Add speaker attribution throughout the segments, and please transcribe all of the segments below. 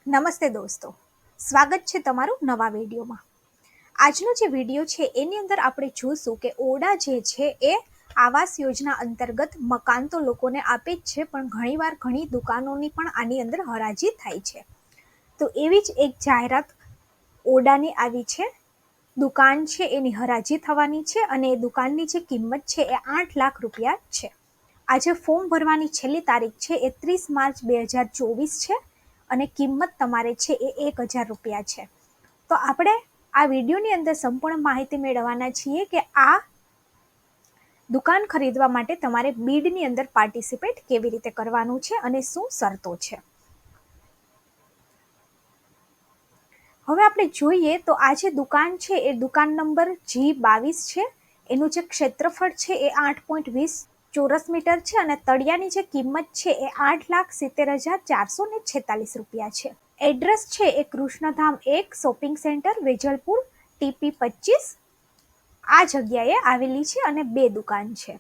Speaker 1: નમસ્તે દોસ્તો, સ્વાગત છે તમારું નવા વિડીયોમાં। આજનો જે વિડીયો છે એની અંદર આપણે જોઈશું કે ઓડા જે છે એ આવાસ યોજના અંતર્ગત મકાન તો લોકોને આપે જ છે, પણ ઘણીવાર ઘણી દુકાનોની પણ આની અંદર હરાજી થાય છે। તો એવી જ એક જાહેરાત ઓડાની આવી છે। દુકાન છે એની હરાજી થવાની છે અને એ દુકાનની જે કિંમત છે એ 8 લાખ રૂપિયા છે। આજે ફોર્મ ભરવાની છેલ્લી તારીખ છે એ 30 માર્ચ 2024 છે અને કિંમત તમારે છે એ 1000 રૂપિયા છે। તો આપણે આ વિડીયોની અંદર સંપૂર્ણ માહિતી મેળવવાના છીએ કે આ દુકાન ખરીદવા માટે તમારે બીડની અંદર પાર્ટિસિપેટ કેવી રીતે કરવાનું છે અને શું શરતો છે। હવે આપણે જોઈએ તો આ જે દુકાન છે એ દુકાન નંબર G22 છે। એનું જે ક્ષેત્રફળ છે એ 8.20 ચોરસ મીટર છે અને તળિયાની જે કિંમત છે એ 8,70,446 રૂપિયા છે। એડ્રેસ છે એ કૃષ્ણધામ 1 શોપિંગ સેન્ટર વેજલપુર TP25 આ જગ્યાએ આવેલી છે અને બે દુકાન છે।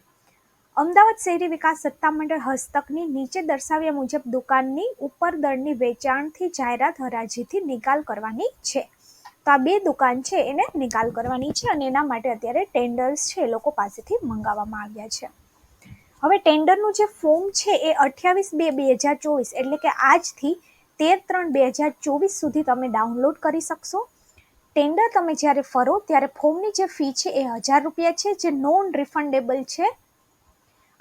Speaker 1: અમદાવાદ શહેરી વિકાસ સત્તામંડળ હસ્તકની નીચે દર્શાવ્યા મુજબ દુકાનની ઉપર દળની વેચાણથી જાહેરાત હરાજીથી નિકાલ કરવાની છે। તો આ બે દુકાન છે એને નિકાલ કરવાની છે અને એના માટે અત્યારે ટેન્ડર્સ છે એ લોકો પાસેથી મંગાવવામાં આવ્યા છે। હવે ટેન્ડરનું જે ફોર્મ છે એ 28/2/2024 એટલે કે આજથી 13/3/2024 સુધી તમે ડાઉનલોડ કરી શકશો। ટેન્ડર તમે જ્યારે ફરો ત્યારે ફોર્મની જે ફી છે એ 1000 રૂપિયા છે, જે નોન રિફંડેબલ છે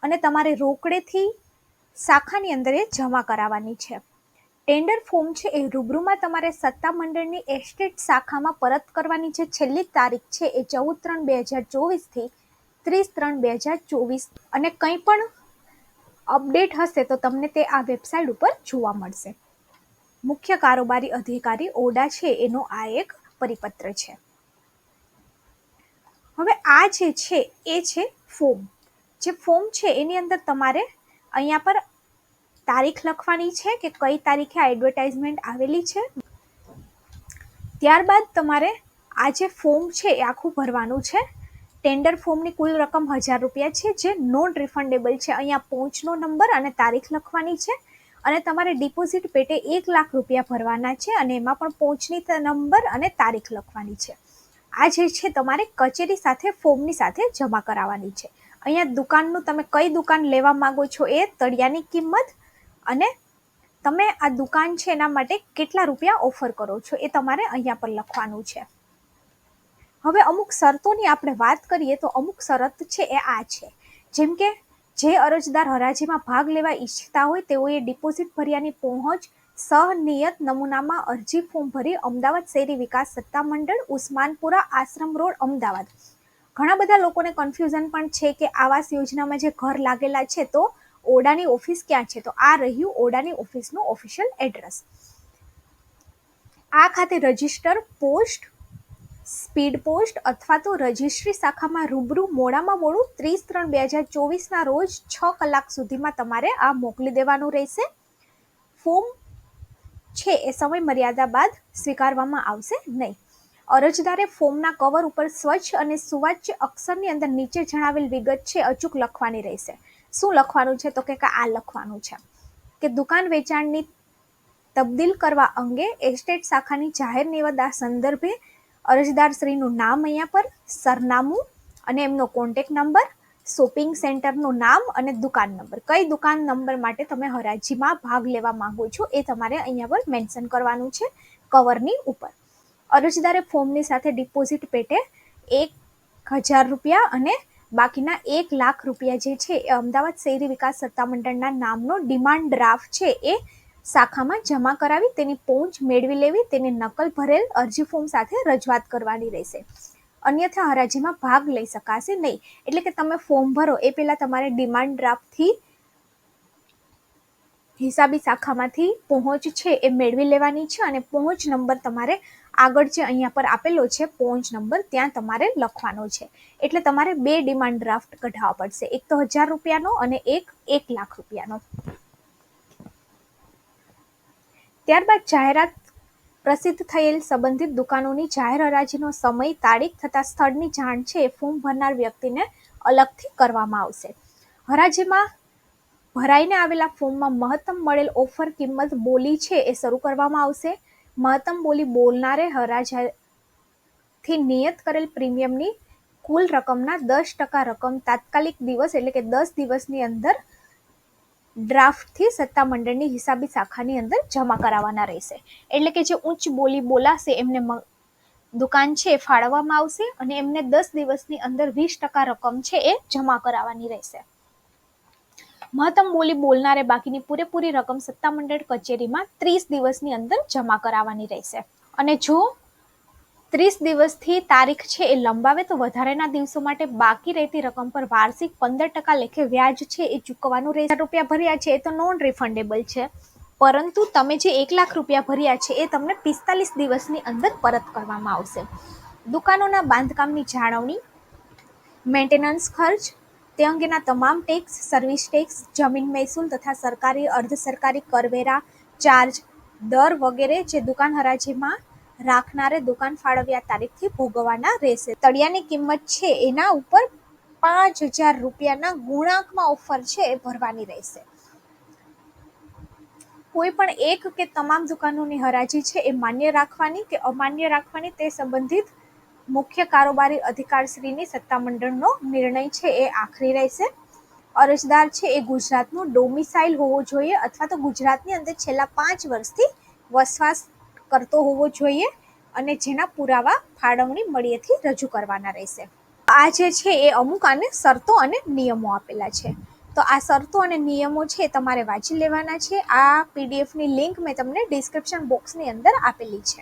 Speaker 1: અને તમારે રોકડેથી શાખાની અંદર એ જમા કરાવવાની છે। ટેન્ડર ફોર્મ છે એ રૂબરૂમાં તમારે સત્તામંડળની એસ્ટેટ શાખામાં પરત કરવાની છે। છેલ્લી તારીખ છે એ 14/3/2024 થી 30/3/2024 અને કંઈ પણ અપડેટ હશે તો તમને તે આ વેબસાઇટ ઉપર જોવા મળશે। મુખ્ય કારોબારી અધિકારી ઓડા છે એનો આ એક પરિપત્ર છે। હવે આ જે છે એ છે ફોર્મ। જે ફોર્મ છે એની અંદર તમારે અહીંયા પર તારીખ લખવાની છે કે કઈ તારીખે એડવર્ટાઇઝમેન્ટ આવેલી છે। ત્યારબાદ તમારે આ જે ફોર્મ છે એ આખું ભરવાનું છે। ટેન્ડર ફોર્મની કુલ રકમ 1000 રૂપિયા છે, જે નોન રિફંડેબલ છે। અહીંયા પહોંચનો નંબર અને તારીખ લખવાની છે અને તમારે ડિપોઝિટ પેટે 1 લાખ રૂપિયા ભરવાના છે અને એમાં પણ પહોંચની નંબર અને તારીખ લખવાની છે। આ જે છે તમારે કચેરી સાથે ફોર્મની સાથે જમા કરાવવાની છે। અહીંયા દુકાનનું તમે કઈ દુકાન લેવા માંગો છો એ તળિયાની કિંમત અને તમે આ દુકાન છે એના માટે કેટલા રૂપિયા ઓફર કરો છો એ તમારે અહીંયા પર લખવાનું છે। હવે અમુક શરતોની આપણે વાત કરીએ તો અમુક શરત છે એ આ છે, જેમ કે જે અરજદાર હરાજીમાં ભાગ લેવા ઈચ્છતા હોય તેઓએ ડિપોઝિટ ભર્યાની પહોંચ સહનિયત નમૂનામાં અરજી ફોર્મ ભરી અમદાવાદ શહેરી વિકાસ સત્તામંડળ ઉસ્માનપુરા આશ્રમ રોડ અમદાવાદ। ઘણા બધા લોકોને કન્ફ્યુઝન પણ છે કે આવાસ યોજનામાં જે ઘર લાગેલા છે તો ઓડાની ઓફિસ ક્યાં છે, તો આ રહ્યું ઓડાની ઓફિસનું ઓફિશિયલ એડ્રેસ। આ ખાતે રજિસ્ટર પોસ્ટ, સ્પીડ પોસ્ટ અથવા તો રજિસ્ટ્રી શાખામાં રૂબરૂ મોડામાં મોડું 30/3/2024 ના રોજ 6 કલાક સુધીમાં તમારે આ મોકલી દેવાનું રહેશે। ફોર્મ છે એ સમય મર્યાદા બાદ સ્વીકારવામાં આવશે નહીં। અરજદારે ફોર્મના કવર ઉપર સ્વચ્છ અને સુવાચ્ય અક્ષરની અંદર નીચે જણાવેલ વિગત છે અચૂક લખવાની રહેશે। શું લખવાનું છે તો કે આ લખવાનું છે કે દુકાન વેચાણની તબદીલ કરવા અંગે એસ્ટેટ શાખાની જાહેર નિવેદન સંદર્ભે અરજદાર શ્રીનું નામ અહીંયા પર, સરનામું અને એમનો કોન્ટેક્ટ નંબર, શોપિંગ સેન્ટરનું નામ અને દુકાન નંબર, કઈ દુકાન નંબર માટે તમે હરાજીમાં ભાગ લેવા માંગો છો એ તમારે અહીંયા પર મેન્શન કરવાનું છે કવરની ઉપર। અરજદારે ફોર્મની સાથે ડિપોઝિટ પેટે 1000 રૂપિયા અને બાકીના 1 લાખ રૂપિયા જે છે એ અમદાવાદ શહેરી વિકાસ સત્તામંડળના નામનો ડિમાન્ડ ડ્રાફ્ટ છે એ શાખામાં જમા કરાવી તેની પહોંચ મેળવી લેવી, તેની નકલ ભરેલ અરજી ફોર્મ સાથે રજૂઆત કરવાની રહેશે। અન્યથા હરાજીમાં ભાગ લઈ શકાશે નહીં। એટલે કે તમે ફોર્મ ભરો એ પહેલા તમારે ડિમાન્ડ ડ્રાફ્ટથી હિસાબી શાખામાંથી પહોંચ છે એ મેળવી લેવાની છે અને પહોંચ નંબર તમારે આગળ જે અહીંયા પર આપેલો છે પહોંચ નંબર ત્યાં તમારે લખવાનો છે। એટલે તમારે બે ડિમાન્ડ ડ્રાફ્ટ કઢાવવા પડશે, એક તો 1000 રૂપિયાનો અને એક 1 લાખ રૂપિયાનો। ત્યારબાદ જાહેરાત પ્રસિદ્ધ થયેલ સંબંધિત દુકાનોની જાહેર હરાજીનો સમય, તારીખ તથા સ્થળની જાણ છે એ ફોર્મ ભરનાર વ્યક્તિને અલગથી કરવામાં આવશે। હરાજીમાં ભરાઈને આવેલા ફોર્મમાં મહત્તમ મળેલ ઓફર કિંમત બોલી છે એ શરૂ કરવામાં આવશે. મહત્તમ બોલી બોલનારે હરાજીથી નિયત કરેલ પ્રીમિયમની કુલ રકમના 10% રકમ તાત્કાલિક દિવસ એટલે કે 10 દિવસની અંદર ડ્રાફ્ટથી સત્તામંડળની હિસાબી શાખાની અંદર જમા કરાવવાના રહેશે. એટલે કે જે ઉચ્ચ બોલી બોલાશે એમને દુકાન છે એ ફાળવવામાં આવશે અને એમને 10 દિવસની અંદર 20% રકમ છે એ જમા કરાવવાની રહેશે. મહત્તમ બોલી બોલનારે બાકીની પૂરેપૂરી રકમ સત્તામંડળ કચેરીમાં 30 દિવસની અંદર જમા કરાવવાની રહેશે. અને જો 30 દિવસથી તારીખ છે એ લંબાવે તો વધારેના દિવસો માટે બાકી રહેતી રકમ પર વાર્ષિક 15% લેખે વ્યાજ છે એ ચૂકવવાનું રહેશે. રૂપિયા ભર્યા છે એ તો નોન રિફંડેબલ છે, પરંતુ તમે જે 1 લાખ રૂપિયા ભર્યા છે એ તમને 45 દિવસની અંદર પરત કરવામાં આવશે. દુકાનોના બાંધકામની જાળવણી, મેન્ટેનન્સ ખર્ચ, તે અંગેના તમામ ટેક્સ, સર્વિસ ટેક્સ, જમીન મહેસૂલ તથા સરકારી અર્ધ સરકારી કરવેરા, ચાર્જ, દર વગેરે જે દુકાન હરાજીમાં રાખનારે દુકાન ફાળવ્યા તારીખથી ભોગવવાના રહેશે. તળિયાની કિંમત છે એના ઉપર 5,000 રૂપિયાના ગુણાંકમાં ઓફર છે એ ભરવાની રહેશે. કોઈ પણ એક કે તમામ દુકાનોની હરાજી છે એ માન્ય રાખવાની કે અમાન્ય રાખવાની તે સંબંધિત મુખ્ય કારોબારી અધિકારશ્રીની સત્તામંડળનો નિર્ણય છે એ આખરી રહેશે. અરજદાર છે એ ગુજરાતનો ડોમિસાઇલ હોવો જોઈએ અથવા તો ગુજરાતની અંદર છેલ્લા 5 વર્ષથી વસવાટ કરતો હોવો જોઈએ અને જેના પુરાવા ફાળવણી મળીએથી રજૂ કરવાના રહેશે. આ જે છે એ અમુક આને શરતો અને નિયમો આપેલા છે. તો આ શરતો અને નિયમો છે તમારે વાંચી લેવાના છે. આ પીડીએફની લિંક મેં તમને ડિસ્ક્રિપ્શન બોક્સની અંદર આપેલી છે.